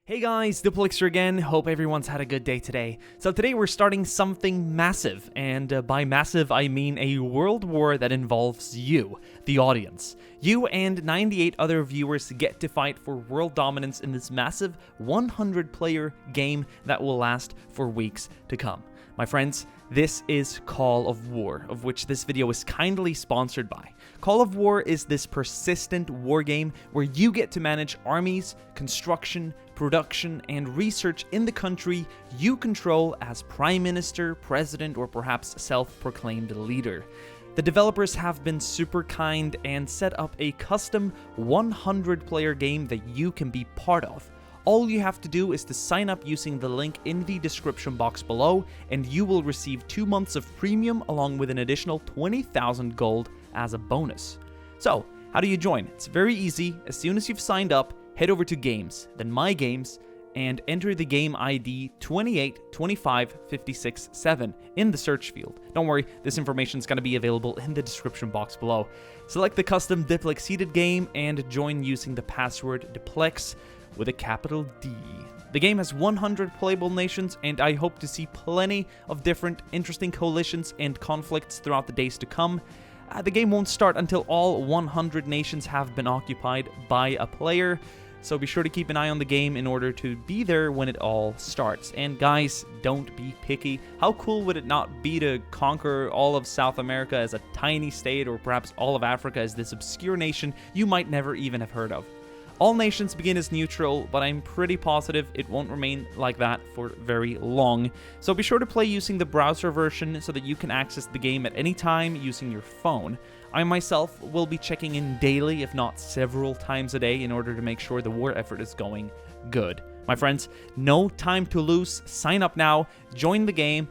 Hey guys, Diplex here again. Hope everyone's had a good day today. So today we're starting something massive, and by massive I mean a world war that involves you, the audience. You and 98 other viewers get to fight for world dominance in this massive 100-player game that will last for weeks to come. My friends, this is Call of War, of which this video is kindly sponsored by. Call of War is this persistent war game where you get to manage armies, construction, production, and research in the country you control as Prime Minister, President, or perhaps self-proclaimed leader. The developers have been super kind and set up a custom 100-player game that you can be part of. All you have to do is to sign up using the link in the description box below, and you will receive 2 months of premium along with an additional 20,000 gold as a bonus. So, how do you join? It's very easy. As soon as you've signed up, head over to Games, then My Games, and enter the game ID 2825567 in the search field. Don't worry, this information is going to be available in the description box below. Select the custom DiplexHeated game and join using the password Diplex with a capital D. The game has 100 playable nations, and I hope to see plenty of different interesting coalitions and conflicts throughout the days to come. The game won't start until all 100 nations have been occupied by a player, so be sure to keep an eye on the game in order to be there when it all starts. And guys, don't be picky. How cool would it not be to conquer all of South America as a tiny state, or perhaps all of Africa as this obscure nation you might never even have heard of? All nations begin as neutral, but I'm pretty positive it won't remain like that for very long. So be sure to play using the browser version so that you can access the game at any time using your phone. I myself will be checking in daily, if not several times a day, in order to make sure the war effort is going good. My friends, no time to lose. Sign up now, join the game,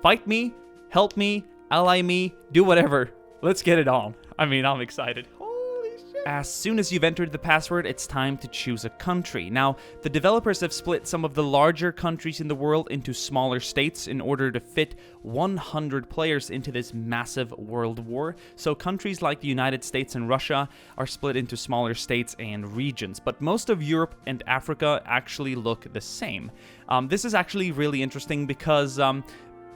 fight me, help me, ally me, do whatever. Let's get it on. I mean, I'm excited. As soon as you've entered the password, it's time to choose a country. Now, the developers have split some of the larger countries in the world into smaller states in order to fit 100 players into this massive world war. So countries like the United States and Russia are split into smaller states and regions, but most of Europe and Africa actually look the same. This is actually really interesting because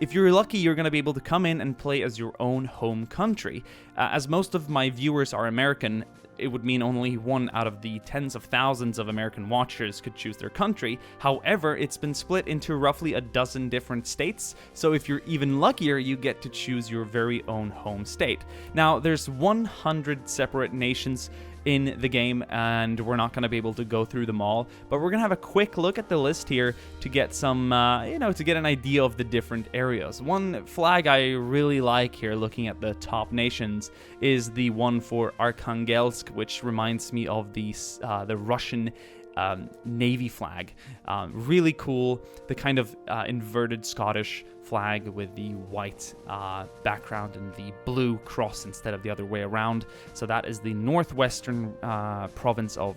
if you're lucky, you're going to be able to come in and play as your own home country. As most of my viewers are American, it would mean only one out of the tens of thousands of American watchers could choose their country. However, it's been split into roughly a dozen different states, so if you're even luckier, you get to choose your very own home state. Now, there's 100 separate nations in the game, and we're not going to be able to go through them all, but we're going to have a quick look at the list here to get some, to get an idea of the different areas. One flag I really like here, looking at the top nations, is the one for Arkhangelsk, which reminds me of the Russian Navy flag. Really cool, the kind of inverted Scottish flag with the white background and the blue cross instead of the other way around. So that is the northwestern province of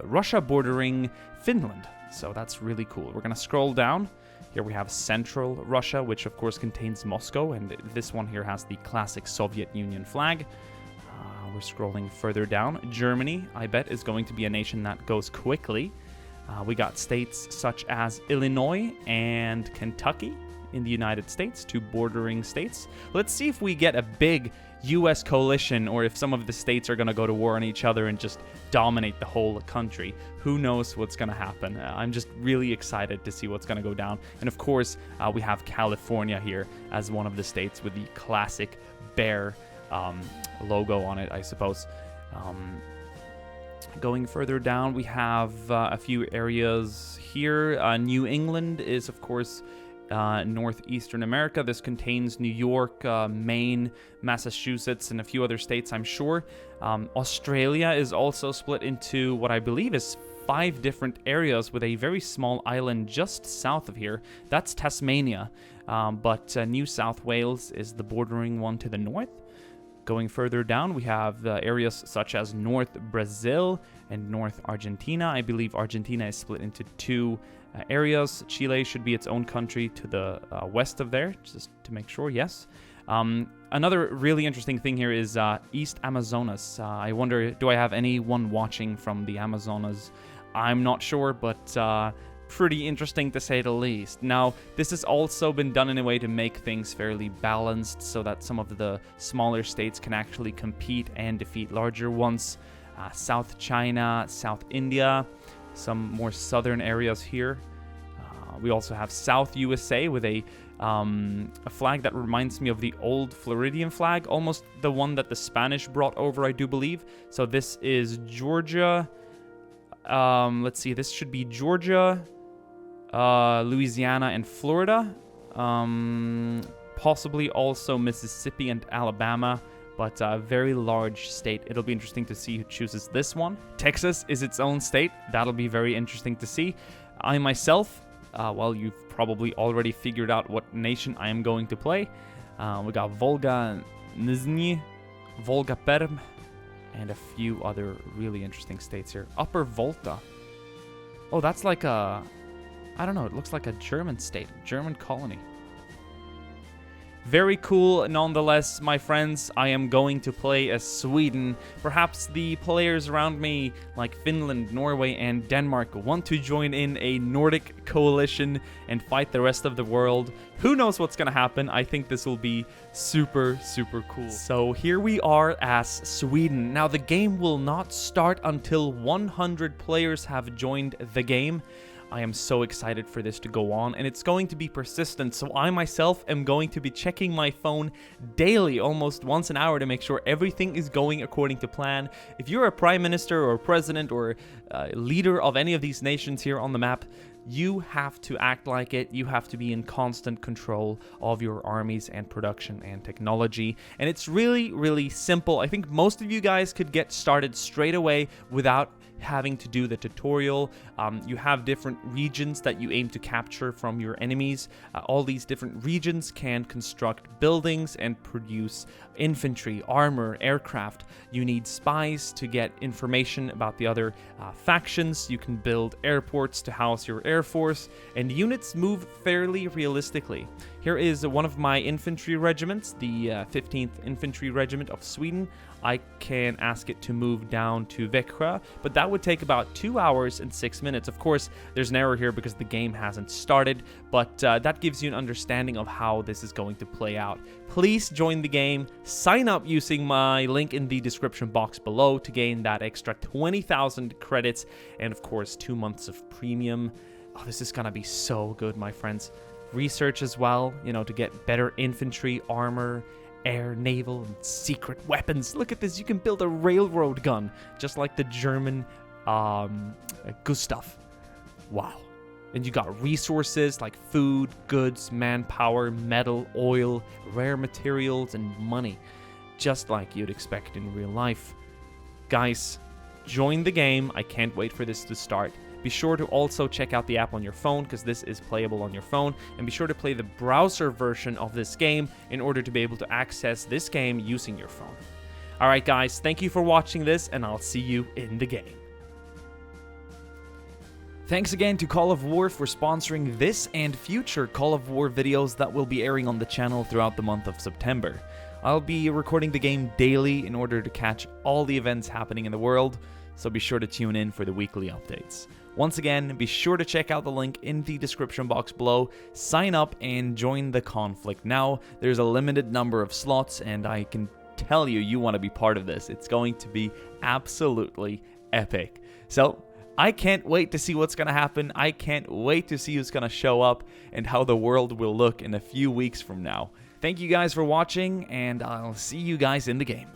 Russia, bordering Finland. So that's really cool. We're gonna scroll down. Here we have Central Russia, which of course contains Moscow, and this one here has the classic Soviet Union flag. We're scrolling further down. Germany, I bet, is going to be a nation that goes quickly. We got states such as Illinois and Kentucky in the United States, two bordering states. Let's see if we get a big US coalition, or if some of the states are going to go to war on each other and just dominate the whole country. Who knows what's going to happen? I'm just really excited to see what's going to go down. And of course, we have California here as one of the states with the classic bear logo on it, I suppose. Going further down, we have a few areas here. New England is, of course, northeastern America. This contains New York, Maine, Massachusetts, and a few other states, I'm sure. Australia is also split into what I believe is 5 different areas, with a very small island just south of here. That's Tasmania, but New South Wales is the bordering one to the north. Going further down, we have areas such as North Brazil and North Argentina. I believe Argentina is split into 2 areas. Chile should be its own country to the west of there, just to make sure, yes. Another really interesting thing here is East Amazonas. I wonder, do I have anyone watching from the Amazonas I'm not sure, but pretty interesting to say the least. Now, this has also been done in a way to make things fairly balanced so that some of the smaller states can actually compete and defeat larger ones. South China, South India, some more southern areas here. We also have South USA with a flag that reminds me of the old Floridian flag, almost the one that the Spanish brought over, I do believe. So this is Georgia. Let's see, this should be Georgia, Louisiana, and Florida. Possibly also Mississippi and Alabama, but a very large state. It'll be interesting to see who chooses this one. Texas is its own state. That'll be very interesting to see. I myself, well, you've probably already figured out what nation I am going to play. We got Volga Nizhny, Volga Perm, and a few other really interesting states here. Upper Volta. Oh, that's like a... I don't know, it looks like a German state, German colony. Very cool, nonetheless, my friends. I am going to play as Sweden. Perhaps the players around me, like Finland, Norway, and Denmark, want to join in a Nordic coalition and fight the rest of the world. Who knows what's gonna happen? I think this will be super, super cool. So here we are as Sweden. Now, the game will not start until 100 players have joined the game. I am so excited for this to go on, and it's going to be persistent, so I myself am going to be checking my phone daily, almost once an hour, to make sure everything is going according to plan. If you're a prime minister or president or leader of any of these nations here on the map, you have to act like it. You have to be in constant control of your armies and production and technology. And it's really, really simple. I think most of you guys could get started straight away without having to do the tutorial. You have different regions that you aim to capture from your enemies. All these different regions can construct buildings and produce infantry, armor, aircraft. You need spies to get information about the other factions. You can build airports to house your air force, and units move fairly realistically. Here is one of my infantry regiments, the 15th Infantry Regiment of Sweden. I can ask it to move down to Växjö, but that would take about 2 hours and 6 minutes. Of course, there's an error here because the game hasn't started, but that gives you an understanding of how this is going to play out. Please join the game. Sign up using my link in the description box below to gain that extra 20,000 credits and, of course, 2 months of premium. Oh, this is gonna be so good, my friends. Research as well, you know, to get better infantry, armor, air, naval, and secret weapons. Look at this, you can build a railroad gun, just like the German Gustav. Wow. And you got resources like food, goods, manpower, metal, oil, rare materials, and money, just like you'd expect in real life. Guys, join the game. I can't wait for this to start. Be sure to also check out the app on your phone, because this is playable on your phone, and be sure to play the browser version of this game in order to be able to access this game using your phone. Alright guys, thank you for watching this, and I'll see you in the game. Thanks again to Call of War for sponsoring this and future Call of War videos that will be airing on the channel throughout the month of September. I'll be recording the game daily in order to catch all the events happening in the world, so be sure to tune in for the weekly updates. Once again, be sure to check out the link in the description box below, sign up, and join the conflict. Now, there's a limited number of slots, and I can tell you, you want to be part of this. It's going to be absolutely epic. So, I can't wait to see what's going to happen. I can't wait to see who's going to show up and how the world will look in a few weeks from now. Thank you guys for watching, and I'll see you guys in the game.